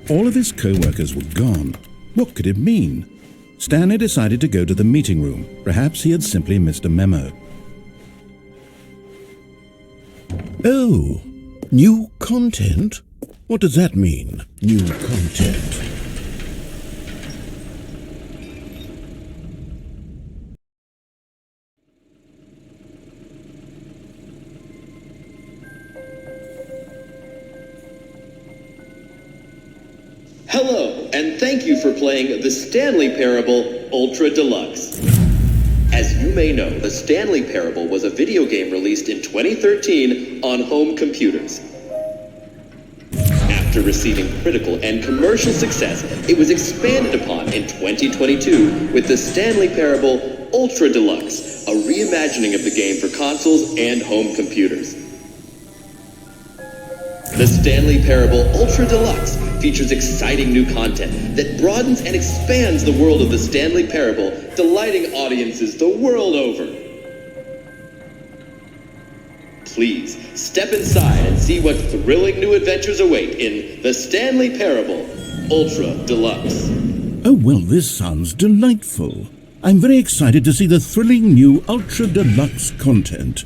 All of his co-workers were gone. What could it mean? Stanley decided to go to the meeting room. Perhaps he had simply missed a memo. Oh, new content? What does that mean, new content? Hello, and thank you for playing the Stanley Parable Ultra Deluxe. As you may know, the Stanley Parable was a video game released in 2013 on home computers. After receiving critical and commercial success, it was expanded upon in 2022 with the Stanley Parable Ultra Deluxe, a reimagining of the game for consoles and home computers. The Stanley Parable Ultra Deluxe features exciting new content that broadens and expands the world of the Stanley Parable, delighting audiences the world over. Please step inside and see what thrilling new adventures await in the Stanley Parable Ultra Deluxe. Oh, well, this sounds delightful. I'm very excited to see the thrilling new Ultra Deluxe content.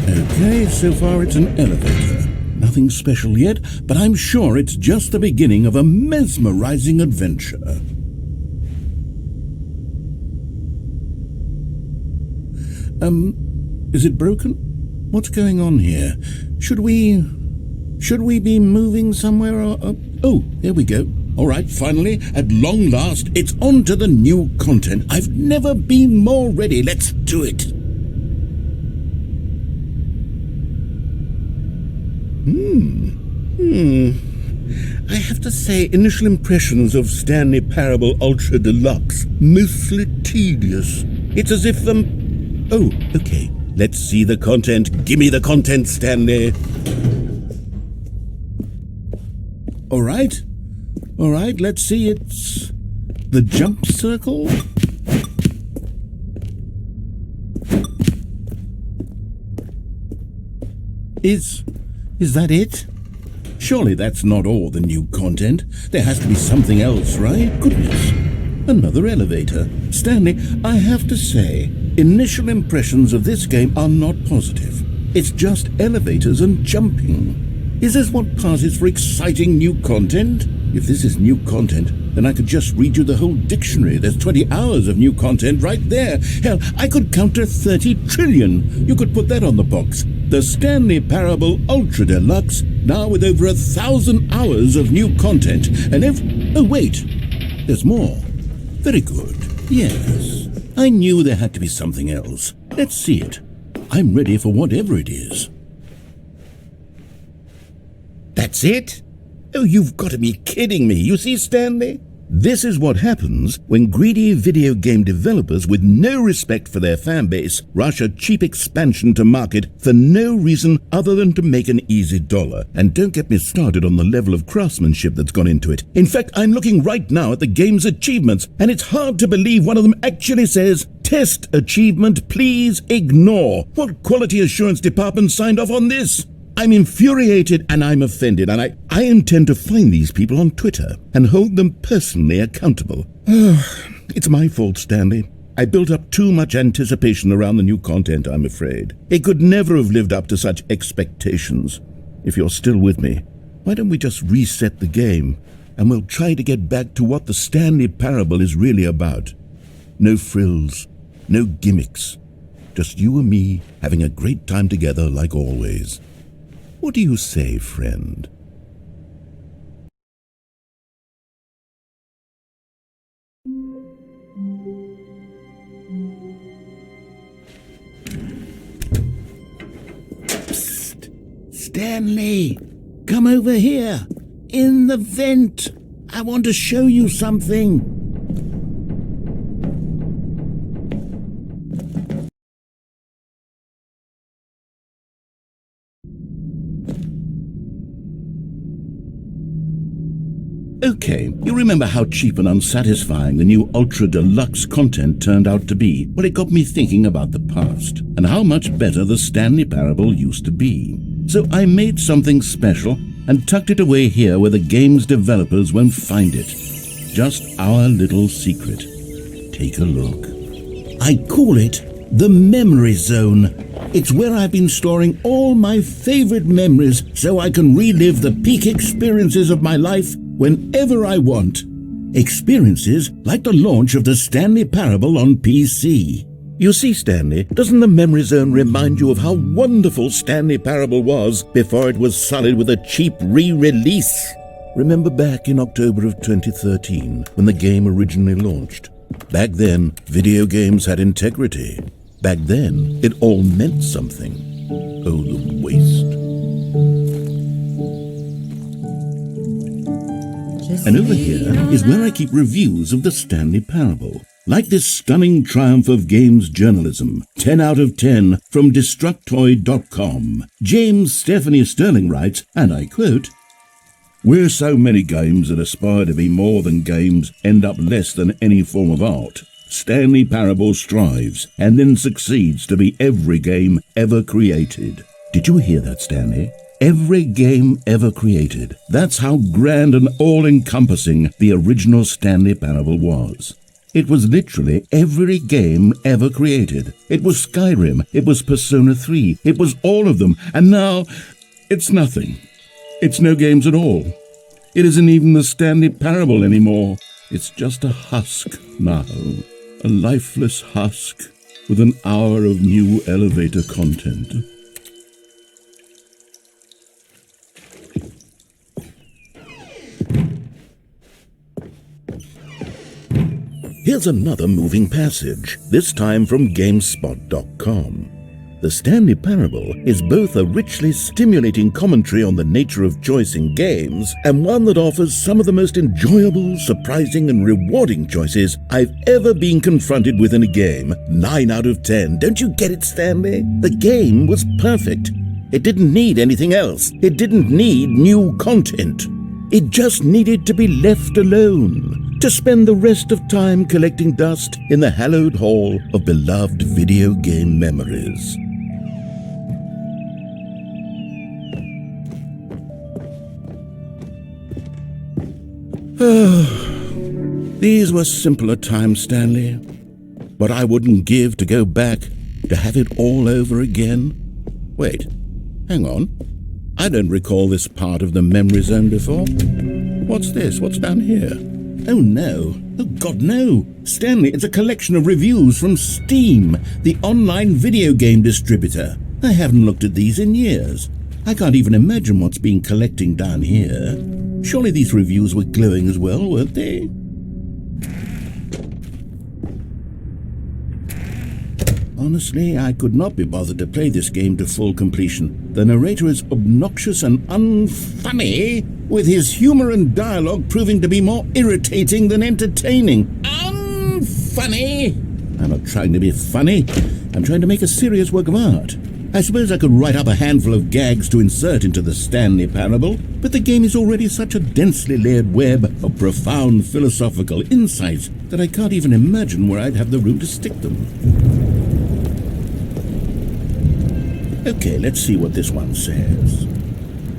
Okay, so far it's an elevator. Nothing special yet, but I'm sure it's just the beginning of a mesmerizing adventure. Is it broken? What's going on here? Should we be moving somewhere or... Oh, there we go. All right, finally, at long last, it's on to the new content. I've never been more ready. Let's do it. I have to say, initial impressions of Stanley Parable Ultra Deluxe, mostly tedious. It's as if Oh, okay. Let's see the content. Gimme the content, Stanley. All right, let's see. It's the jump circle. Is that it? Surely that's not all the new content. There has to be something else, right? Goodness. Another elevator. Stanley, I have to say, initial impressions of this game are not positive. It's just elevators and jumping. Is this what passes for exciting new content? If this is new content, then I could just read you the whole dictionary. There's 20 hours of new content right there. Hell, I could count to 30 trillion. You could put that on the box. The Stanley Parable Ultra Deluxe, now with over 1,000 hours of new content. And oh wait, there's more. Very good. Yes, I knew there had to be something else. Let's see it. I'm ready for whatever it is. That's it? Oh, you've got to be kidding me. You see, Stanley? This is what happens when greedy video game developers with no respect for their fan base rush a cheap expansion to market for no reason other than to make an easy dollar. And don't get me started on the level of craftsmanship that's gone into it. In fact, I'm looking right now at the game's achievements, and it's hard to believe one of them actually says, "Test achievement, please ignore." What quality assurance department signed off on this? I'm infuriated and I'm offended, and I intend to find these people on Twitter and hold them personally accountable. It's my fault, Stanley. I built up too much anticipation around the new content, I'm afraid. It could never have lived up to such expectations. If you're still with me, why don't we just reset the game and we'll try to get back to what the Stanley Parable is really about. No frills, no gimmicks. Just you and me having a great time together like always. What do you say, friend? Stanley, come over here. In the vent. I want to show you something. Okay, you remember how cheap and unsatisfying the new Ultra Deluxe content turned out to be? Well, it got me thinking about the past and how much better the Stanley Parable used to be. So I made something special and tucked it away here where the game's developers won't find it. Just our little secret. Take a look. I call it the Memory Zone. It's where I've been storing all my favorite memories so I can relive the peak experiences of my life whenever I want. Experiences like the launch of the Stanley Parable on PC. You see, Stanley, doesn't the Memory Zone remind you of how wonderful Stanley Parable was before it was sullied with a cheap re-release? Remember back in October of 2013 when the game originally launched? Back then, video games had integrity. Back then, it all meant something. Oh, the waste. And over here is where I keep reviews of the Stanley Parable. Like this stunning triumph of games journalism, 10 out of 10 from Destructoid.com. James Stephanie Sterling writes, and I quote, "Where so many games that aspire to be more than games end up less than any form of art, Stanley Parable strives and then succeeds to be every game ever created." Did you hear that, Stanley? Every game ever created. That's how grand and all-encompassing the original Stanley Parable was. It was literally every game ever created. It was Skyrim, it was Persona 3, it was all of them, and now it's nothing. It's no games at all. It isn't even the Stanley Parable anymore. It's just a husk now, a lifeless husk with an hour of new elevator content. Here's another moving passage, this time from GameSpot.com. The Stanley Parable is both a richly stimulating commentary on the nature of choice in games and one that offers some of the most enjoyable, surprising, and rewarding choices I've ever been confronted with in a game. 9 out of 10. Don't you get it, Stanley? The game was perfect. It didn't need anything else. It didn't need new content. It just needed to be left alone, to spend the rest of time collecting dust in the hallowed hall of beloved video game memories. These were simpler times, Stanley, but I wouldn't give to go back to have it all over again. Wait, hang on. I don't recall this part of the Memory Zone before. What's this? What's down here? Oh no. Oh God, no. Stanley, it's a collection of reviews from Steam, the online video game distributor. I haven't looked at these in years. I can't even imagine what's been collecting down here. Surely these reviews were glowing as well, weren't they? Honestly, I could not be bothered to play this game to full completion. The narrator is obnoxious and unfunny, with his humor and dialogue proving to be more irritating than entertaining. Unfunny! I'm not trying to be funny. I'm trying to make a serious work of art. I suppose I could write up a handful of gags to insert into the Stanley Parable, but the game is already such a densely layered web of profound philosophical insights that I can't even imagine where I'd have the room to stick them. Okay, let's see what this one says.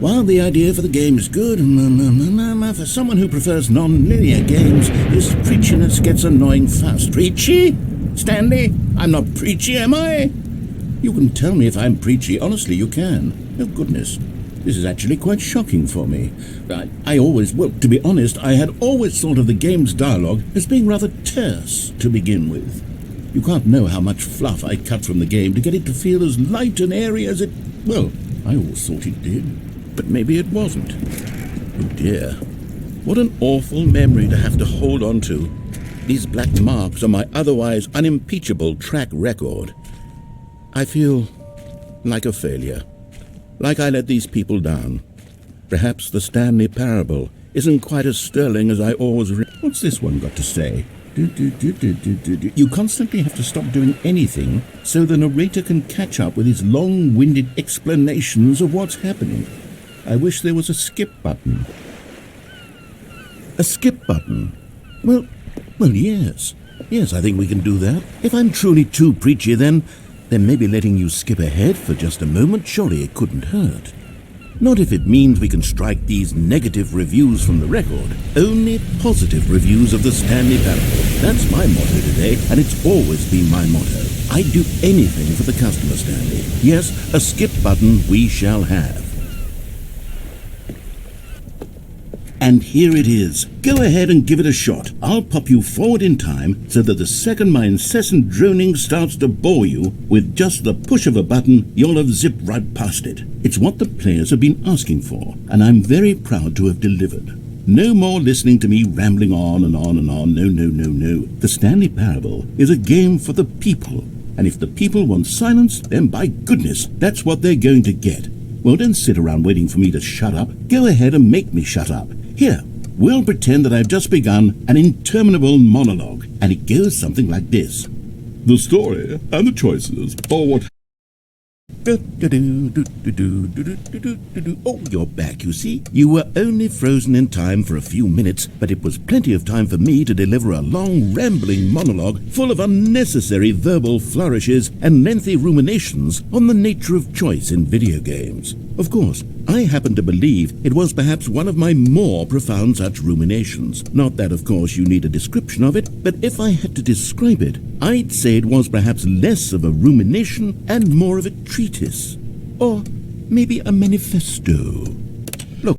While the idea for the game is good, for someone who prefers non-linear games, this preachiness gets annoying fast. Preachy? Stanley, I'm not preachy, am I? You can tell me if I'm preachy. Honestly, you can. Oh, goodness. This is actually quite shocking for me. To be honest, I had always thought of the game's dialogue as being rather terse to begin with. You can't know how much fluff I cut from the game to get it to feel as light and airy as it... Well, I always thought it did. But maybe it wasn't. Oh dear. What an awful memory to have to hold on to. These black marks on my otherwise unimpeachable track record. I feel like a failure. like I let these people down. Perhaps the Stanley parable isn't quite as sterling as I always What's this one got to say? You constantly have to stop doing anything so the narrator can catch up with his long-winded explanations of what's happening. I wish there was a skip button. A skip button? Well, yes. Yes, I think we can do that. If I'm truly too preachy, then maybe letting you skip ahead for just a moment, surely it couldn't hurt. Not if it means we can strike these negative reviews from the record. Only positive reviews of the Stanley parable. That's my motto today, and it's always been my motto. I'd do anything for the customer, Stanley. Yes, a skip button we shall have. And here it is. Go ahead and give it a shot. I'll pop you forward in time so that the second my incessant droning starts to bore you, with just the push of a button, you'll have zipped right past it. It's what the players have been asking for, and I'm very proud to have delivered. No more listening to me rambling on and on and on. No. The Stanley Parable is a game for the people, and if the people want silence, then by goodness, that's what they're going to get. Well, don't sit around waiting for me to shut up. Go ahead and make me shut up. Here, we'll pretend that I've just begun an interminable monologue, and it goes something like this. The story and the choices for what... Oh, you're back, you see. You were only frozen in time for a few minutes, but it was plenty of time for me to deliver a long, rambling monologue full of unnecessary verbal flourishes and lengthy ruminations on the nature of choice in video games. Of course, I happen to believe it was perhaps one of my more profound such ruminations. Not that, of course, you need a description of it, but if I had to describe it, I'd say it was perhaps less of a rumination and more of a treatise. Or maybe a manifesto. Look.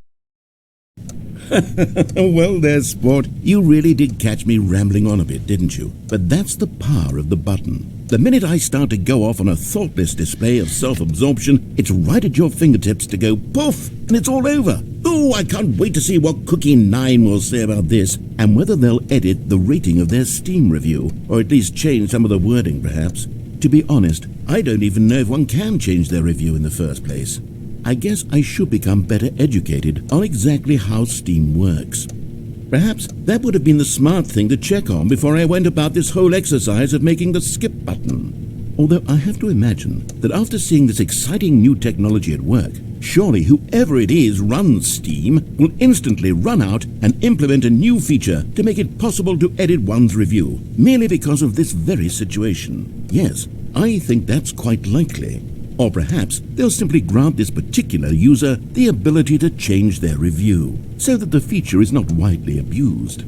Well, there's sport. You really did catch me rambling on a bit, didn't you? But that's the power of the button. The minute I start to go off on a thoughtless display of self-absorption, it's right at your fingertips to go poof, and it's all over. Oh, I can't wait to see what Cookie 9 will say about this, and whether they'll edit the rating of their Steam review, or at least change some of the wording, perhaps. To be honest, I don't even know if one can change their review in the first place. I guess I should become better educated on exactly how Steam works. Perhaps that would have been the smart thing to check on before I went about this whole exercise of making the skip button. Although I have to imagine that after seeing this exciting new technology at work, surely whoever it is runs Steam will instantly run out and implement a new feature to make it possible to edit one's review, merely because of this very situation. Yes, I think that's quite likely. Or perhaps they'll simply grant this particular user the ability to change their review, so that the feature is not widely abused.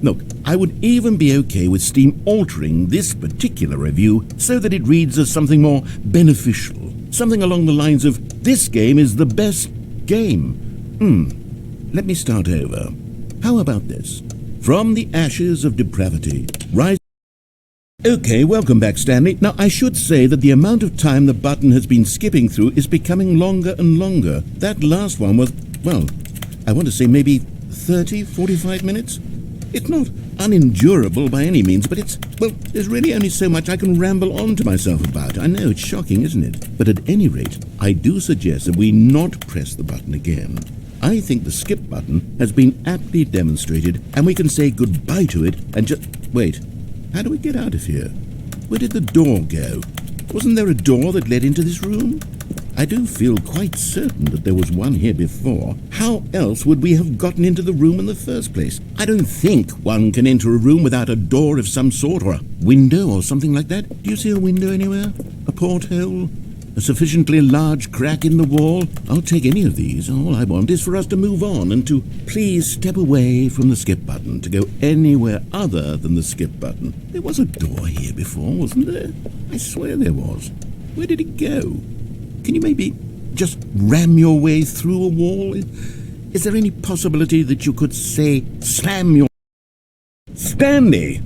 Look, I would even be okay with Steam altering this particular review so that it reads as something more beneficial, something along the lines of, this game is the best game. Let me start over. How about this? From the ashes of depravity, rise... Okay, welcome back, Stanley. Now, I should say that the amount of time the button has been skipping through is becoming longer and longer. That last one was, well, I want to say maybe 30, 45 minutes? It's not unendurable by any means, but there's really only so much I can ramble on to myself about. I know, it's shocking, isn't it? But at any rate, I do suggest that we not press the button again. I think the skip button has been aptly demonstrated, and we can say goodbye to it and just... Wait. How do we get out of here? Where did the door go? Wasn't there a door that led into this room? I do feel quite certain that there was one here before. How else would we have gotten into the room in the first place? I don't think one can enter a room without a door of some sort, or a window or something like that. Do you see a window anywhere? A porthole? A sufficiently large crack in the wall? I'll take any of these. All I want is for us to move on and to please step away from the skip button, to go anywhere other than the skip button. There was a door here before, wasn't there? I swear there was. Where did it go? Can you maybe just ram your way through a wall? Is there any possibility that you could, say, slam your... Stanley,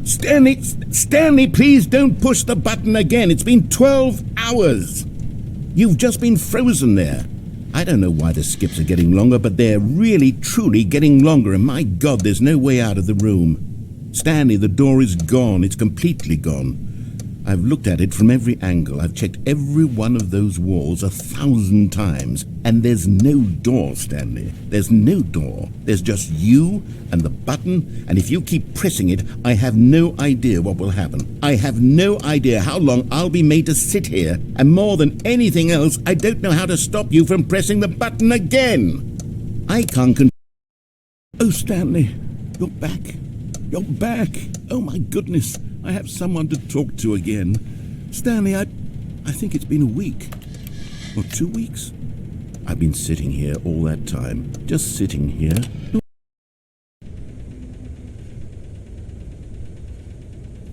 please don't push the button again. It's been 12 hours. You've just been frozen there. I don't know why the skips are getting longer, but they're really, truly getting longer, and my God, there's no way out of the room. Stanley, the door is gone. It's completely gone. I've looked at it from every angle. I've checked every one of those walls 1,000 times. And there's no door, Stanley. There's no door. There's just you and the button, and if you keep pressing it, I have no idea what will happen. I have no idea how long I'll be made to sit here, and more than anything else, I don't know how to stop you from pressing the button again. I can't Oh, Stanley, you're back. You're back. Oh, my goodness. I have someone to talk to again. Stanley, I think it's been a week. Or 2 weeks. I've been sitting here all that time. Just sitting here.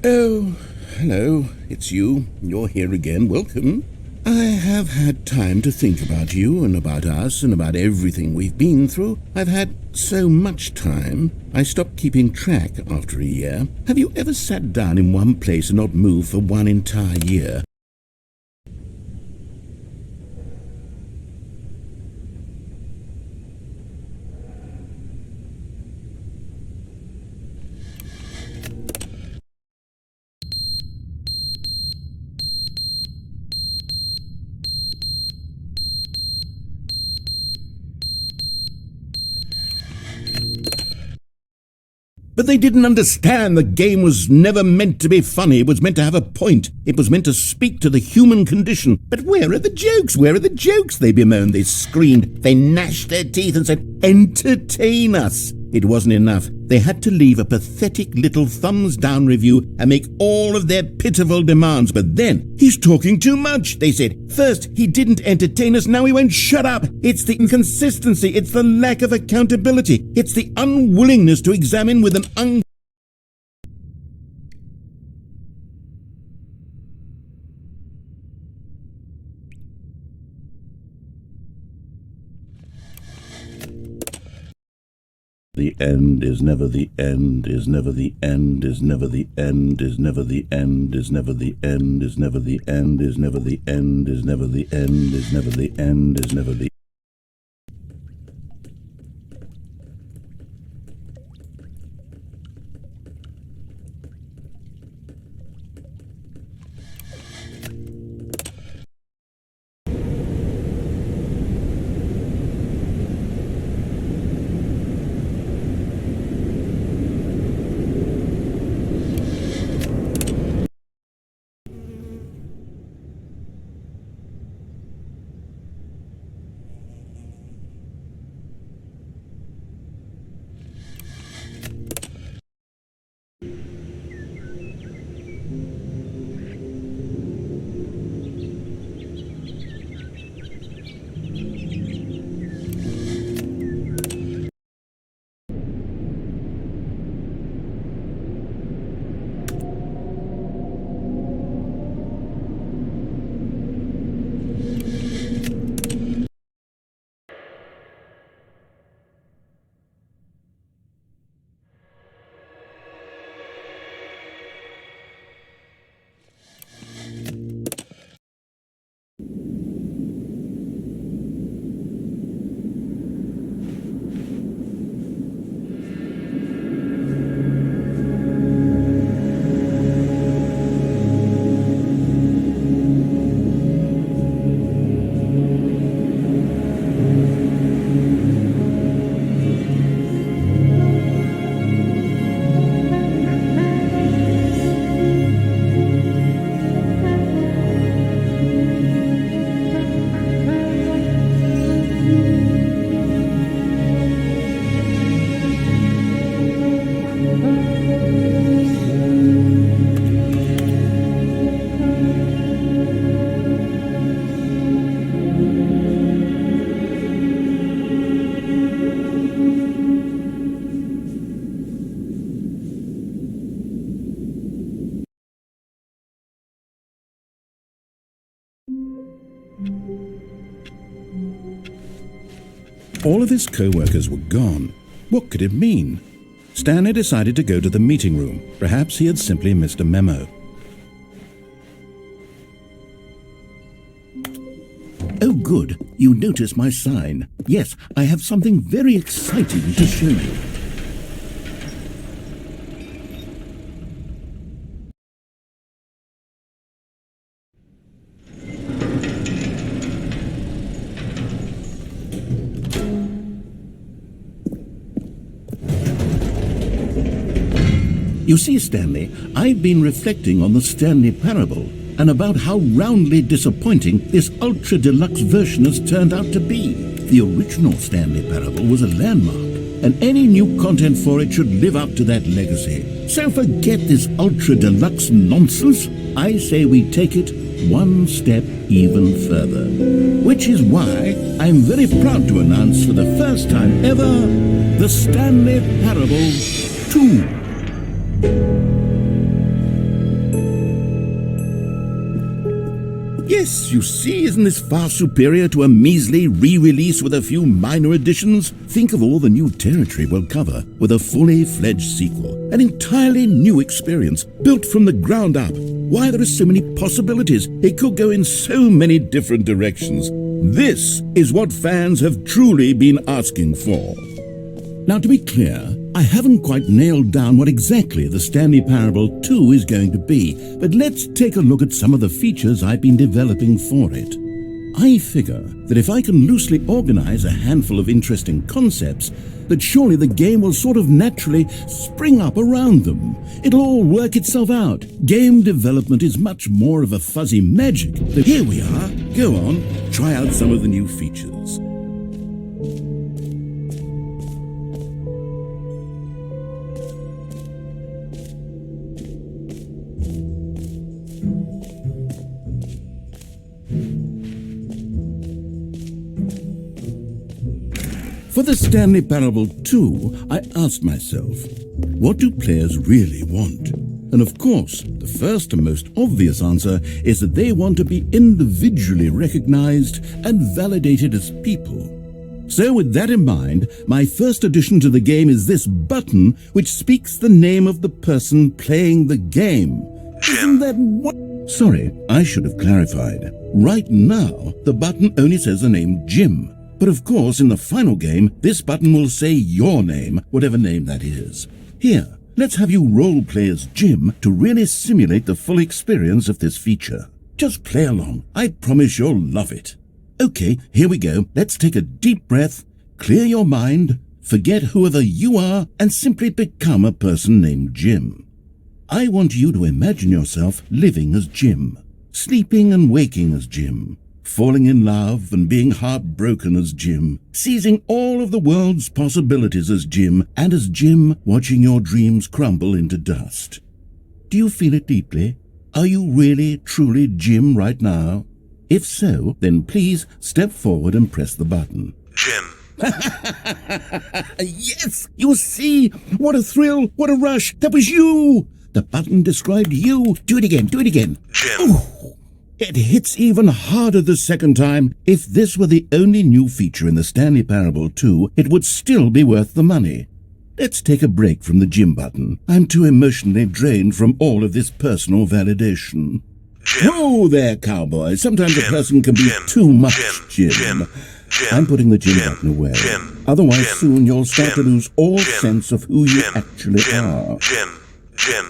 Oh, hello. It's you. You're here again. Welcome. I have had time to think about you and about us and about everything we've been through. I've had so much time. I stopped keeping track after a year. Have you ever sat down in one place and not moved for one entire year? But they didn't understand the game was never meant to be funny. It was meant to have a point. It was meant to speak to the human condition. But where are the jokes? Where are the jokes? They bemoaned, they screamed, they gnashed their teeth and said, entertain us. It wasn't enough. They had to leave a pathetic little thumbs-down review and make all of their pitiful demands. But then, he's talking too much, they said. First, he didn't entertain us, now he won't shut up. It's the inconsistency, it's the lack of accountability, it's the unwillingness to examine with an The end is never the end, is never the end, is never the end, is never the end, is never the end, is never the end, is never the end, is never the end, is never the end, is never the All of his co-workers were gone. What could it mean? Stanley decided to go to the meeting room. Perhaps he had simply missed a memo. Oh, good. You noticed my sign. Yes, I have something very exciting to show you. You see, Stanley, I've been reflecting on the Stanley Parable and about how roundly disappointing this ultra deluxe version has turned out to be. The original Stanley Parable was a landmark, and any new content for it should live up to that legacy. So forget this ultra deluxe nonsense. I say we take it one step even further. Which is why I'm very proud to announce for the first time ever, the Stanley Parable 2. Yes, you see, isn't this far superior to a measly re-release with a few minor additions? Think of all the new territory we'll cover with a fully fledged sequel. An entirely new experience, built from the ground up. Why, there are so many possibilities. It could go in so many different directions. This is what fans have truly been asking for. Now, to be clear, I haven't quite nailed down what exactly the Stanley Parable 2 is going to be, but let's take a look at some of the features I've been developing for it. I figure that if I can loosely organize a handful of interesting concepts, that surely the game will sort of naturally spring up around them. It'll all work itself out. Game development is much more of a fuzzy magic. But here we are. Go on, try out some of the new features. For the Stanley Parable 2, I asked myself, what do players really want? And of course, the first and most obvious answer is that they want to be individually recognized and validated as people. So with that in mind, my first addition to the game is this button which speaks the name of the person playing the game. Isn't that what? Sorry, I should have clarified. Right now, the button only says the name Jim. But of course, in the final game, this button will say your name, whatever name that is. Here, let's have you role-play as Jim to really simulate the full experience of this feature. Just play along. I promise you'll love it. Okay, here we go. Let's take a deep breath, clear your mind, forget whoever you are, and simply become a person named Jim. I want you to imagine yourself living as Jim, sleeping and waking as Jim, falling in love and being heartbroken as Jim, seizing all of the world's possibilities as Jim, and as Jim watching your dreams crumble into dust. Do you feel it deeply? Are you really, truly Jim right now? If so, then please step forward and press the button. Jim. Yes! You see? What a thrill! What a rush! That was you! The button described you. Do it again, do it again. Jim. Ooh. It hits even harder the second time. If this were the only new feature in the Stanley Parable 2, it would still be worth the money. Let's take a break from the Jim button. I'm too emotionally drained from all of this personal validation. Jim. Whoa there, cowboy. Sometimes Jim. a person can be Jim. too much Jim. Jim. Jim. Jim. I'm putting the Jim Jim. button away. Jim. Otherwise, Jim. soon you'll start to Jim. lose all Jim. sense of who you Jim. actually Jim. are. Jim. Jim.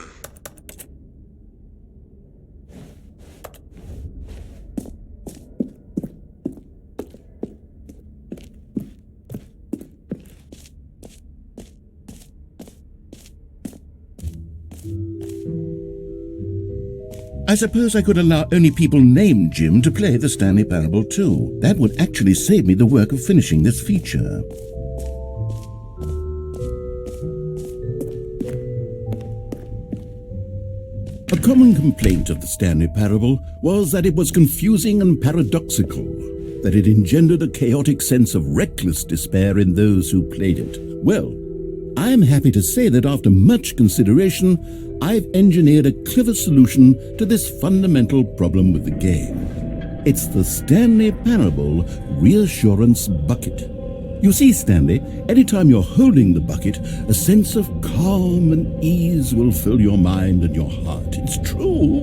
I suppose I could allow only people named Jim to play the Stanley Parable 2. That would actually save me the work of finishing this feature. A common complaint of the Stanley Parable was that it was confusing and paradoxical, that it engendered a chaotic sense of reckless despair in those who played it. Well, I'm happy to say that after much consideration, I've engineered a clever solution to this fundamental problem with the game. It's the Stanley Parable Reassurance Bucket. You see, Stanley, anytime you're holding the bucket, a sense of calm and ease will fill your mind and your heart. It's true.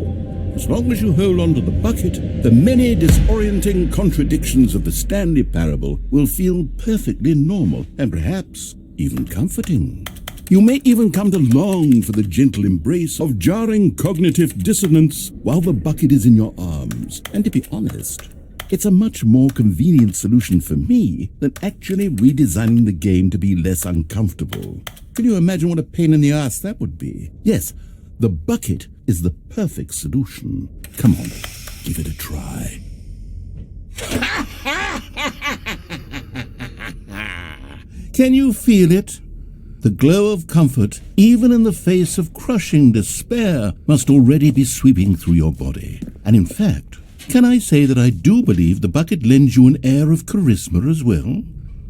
As long as you hold on to the bucket, the many disorienting contradictions of the Stanley Parable will feel perfectly normal and perhaps even comforting. You may even come to long for the gentle embrace of jarring cognitive dissonance while the bucket is in your arms. And to be honest, It's a much more convenient solution for me than actually redesigning the game to be less uncomfortable. Can you imagine what a pain in the ass that would be? Yes, the bucket is the perfect solution. Come on, give it a try. Can you feel it? The glow of comfort, even in the face of crushing despair, must already be sweeping through your body. And in fact, can I say that I do believe the bucket lends you an air of charisma as well?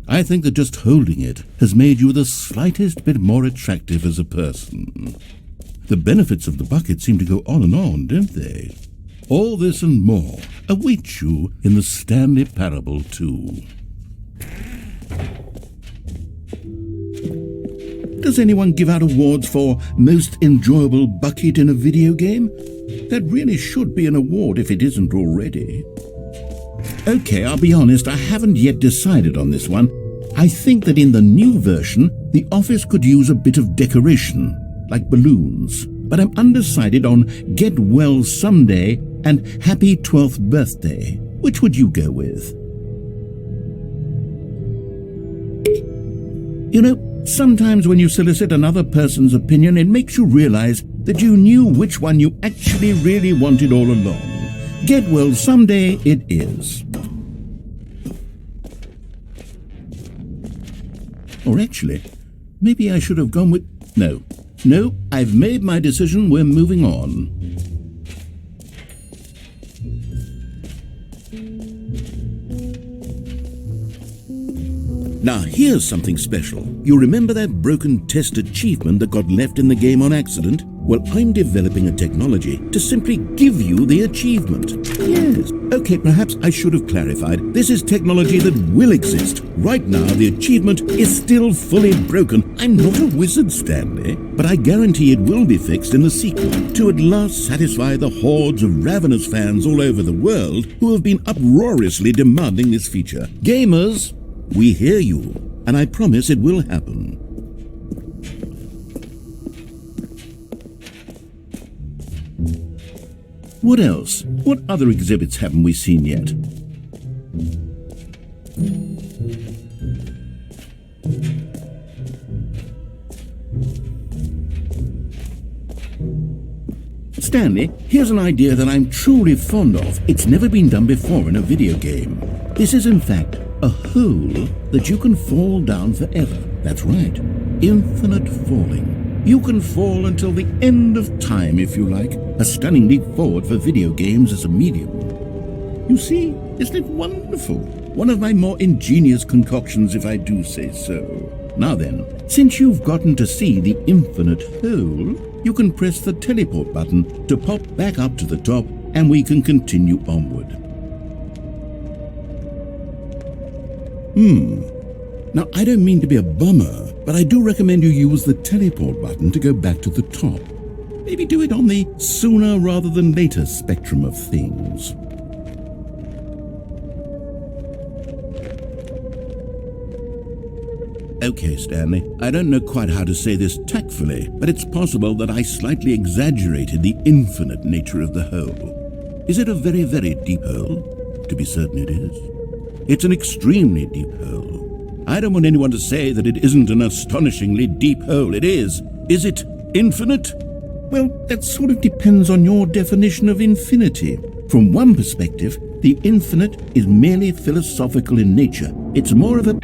I think that just holding it has made you the slightest bit more attractive as a person. The benefits of the bucket seem to go on, don't they? All this and more await you in the Stanley Parable 2. Does anyone give out awards for most enjoyable bucket in a video game? That really should be an award if it isn't already. Okay, I'll be honest, I haven't yet decided on this one. I think that in the new version, the office could use a bit of decoration, like balloons. But I'm undecided on Get Well Someday and Happy 12th Birthday. Which would you go with? You know, sometimes when you solicit another person's opinion, it makes you realize that you knew which one you actually really wanted all along. Get Well Someday it is. Or actually, maybe I should have gone with... No, I've made my decision, we're moving on. Now here's something special. You remember that broken test achievement that got left in the game on accident? Well, I'm developing a technology to simply give you the achievement. Yes. Okay, perhaps I should have clarified. This is technology that will exist. Right now, the achievement is still fully broken. I'm not a wizard, Stanley, but I guarantee it will be fixed in the sequel to at last satisfy the hordes of ravenous fans all over the world who have been uproariously demanding this feature. Gamers, we hear you, and I promise it will happen. What else? What other exhibits haven't we seen yet? Stanley, here's an idea that I'm truly fond of. It's never been done before in a video game. This is in fact a hole that you can fall down forever. That's right, infinite falling. You can fall until the end of time if you like. A stunning leap forward for video games as a medium. You see, isn't it wonderful? One of my more ingenious concoctions, if I do say so. Now then, since you've gotten to see the infinite hole, you can press the teleport button to pop back up to the top and we can continue onward. Now, I don't mean to be a bummer, but I do recommend you use the teleport button to go back to the top. Maybe do it on the sooner rather than later spectrum of things. Okay, Stanley, I don't know quite how to say this tactfully, but it's possible that I slightly exaggerated the infinite nature of the hole. Is it a very, very deep hole? To be certain it is. It's an extremely deep hole. I don't want anyone to say that it isn't an astonishingly deep hole. It is. Is it infinite? Well, that sort of depends on your definition of infinity. From one perspective, the infinite is merely philosophical in nature. It's more of a...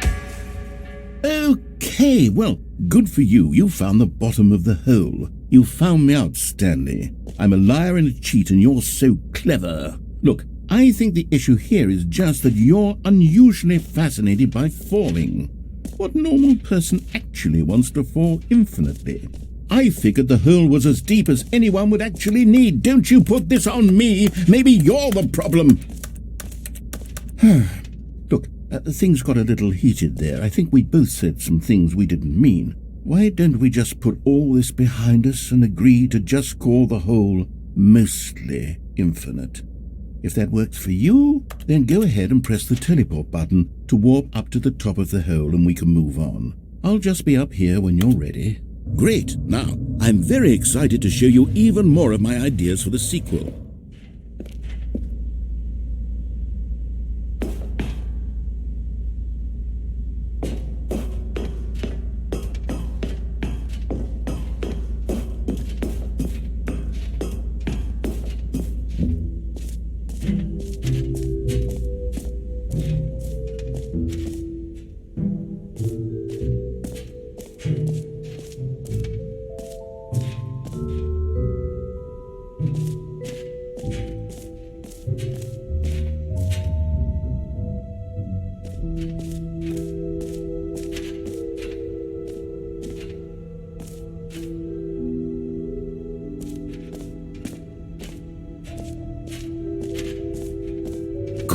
Okay, well, good for you. You found the bottom of the hole. You found me out, Stanley. I'm a liar and a cheat, and you're so clever. Look, I think the issue here is just that you're unusually fascinated by falling. What normal person actually wants to fall infinitely? I figured the hole was as deep as anyone would actually need. Don't you put this on me. Maybe you're the problem. Look, things got a little heated there. I think we both said some things we didn't mean. Why don't we just put all this behind us and agree to just call the hole mostly infinite? If that works for you, then go ahead and press the teleport button to warp up to the top of the hole and we can move on. I'll just be up here when you're ready. Great! Now, I'm very excited to show you even more of my ideas for the sequel.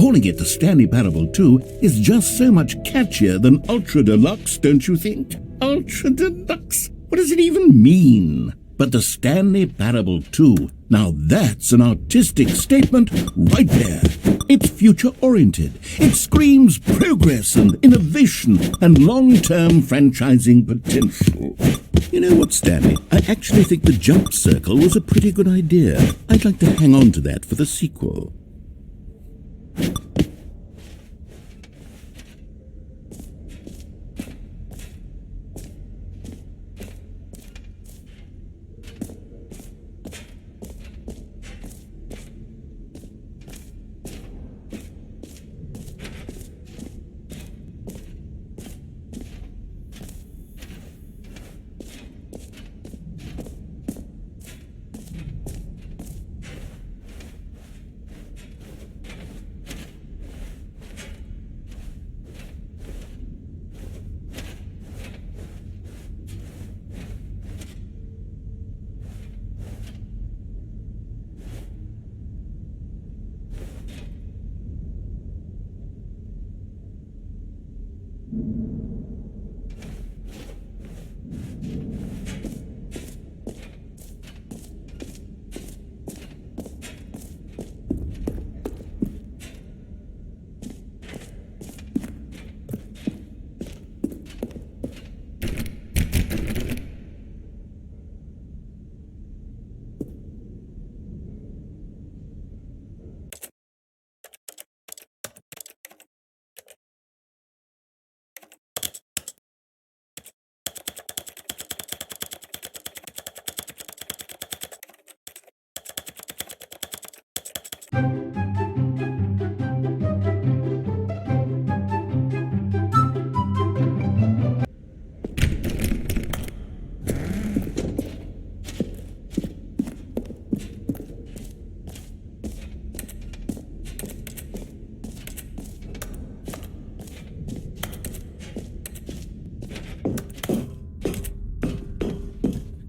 calling it the Stanley Parable 2 is just so much catchier than Ultra Deluxe, don't you think? Ultra Deluxe? What does it even mean? But the Stanley Parable 2, now that's an artistic statement right there. It's future-oriented. It screams progress and innovation and long-term franchising potential. You know what, Stanley? I actually think the jump circle was a pretty good idea. I'd like to hang on to that for the sequel.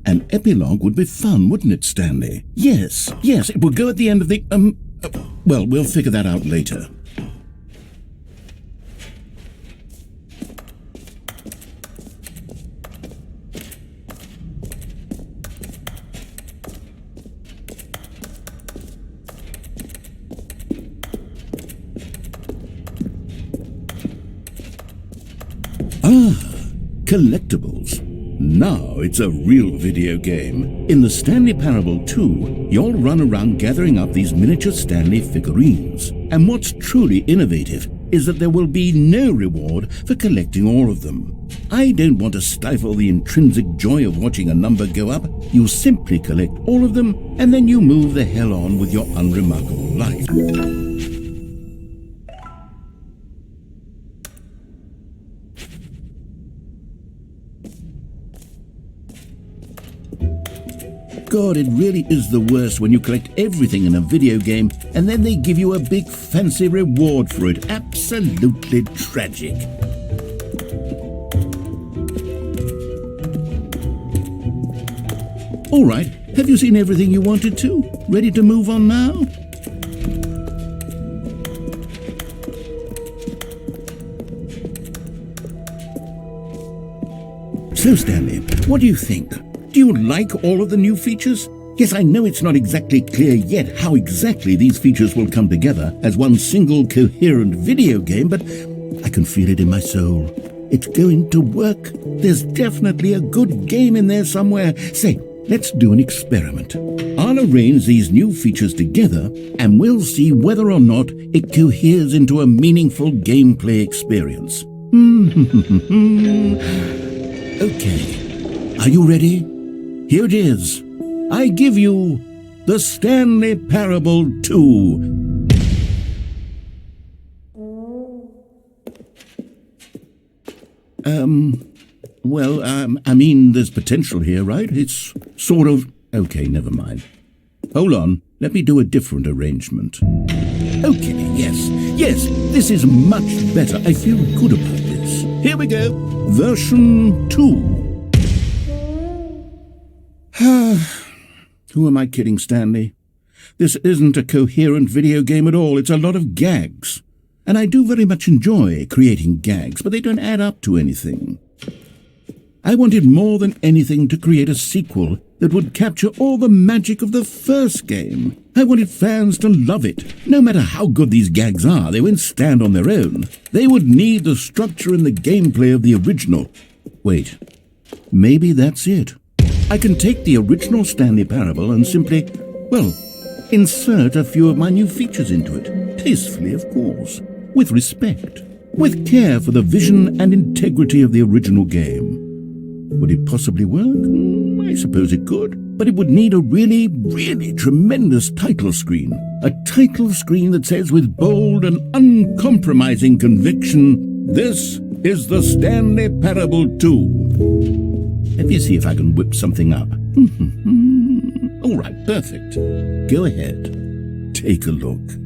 An epilogue would be fun, wouldn't it, Stanley? Yes, it would go at the end of the, well, we'll figure that out later. Collectibles. Now it's a real video game. In the Stanley Parable 2, you'll run around gathering up these miniature Stanley figurines. And what's truly innovative is that there will be no reward for collecting all of them. I don't want to stifle the intrinsic joy of watching a number go up. You simply collect all of them, and then you move the hell on with your unremarkable life. God, it really is the worst when you collect everything in a video game and then they give you a big fancy reward for it. Absolutely tragic. All right, have you seen everything you wanted to? Ready to move on now? So, Stanley, what do you think? Do you like all of the new features? Yes, I know it's not exactly clear yet how exactly these features will come together as one single coherent video game, but I can feel it in my soul. It's going to work. There's definitely a good game in there somewhere. Say, let's do an experiment. I'll arrange these new features together and we'll see whether or not it coheres into a meaningful gameplay experience. Okay, are you ready? Here it is. I give you the Stanley Parable 2. I mean, there's potential here, right? It's sort of... Okay, never mind. Hold on. Let me do a different arrangement. Okay, yes, this is much better. I feel good about this. Here we go. Version 2. Who am I kidding, Stanley? This isn't a coherent video game at all. It's a lot of gags. And I do very much enjoy creating gags, but they don't add up to anything. I wanted more than anything to create a sequel that would capture all the magic of the first game. I wanted fans to love it. No matter how good these gags are, they won't stand on their own. They would need the structure and the gameplay of the original. Wait, maybe that's it. I can take the original Stanley Parable and simply, well, insert a few of my new features into it. Tastefully, of course. With respect. With care for the vision and integrity of the original game. Would it possibly work? I suppose it could. But it would need a really, really tremendous title screen. A title screen that says with bold and uncompromising conviction, "This is the Stanley Parable 2. Let me see if I can whip something up. All right, perfect. Go ahead. Take a look.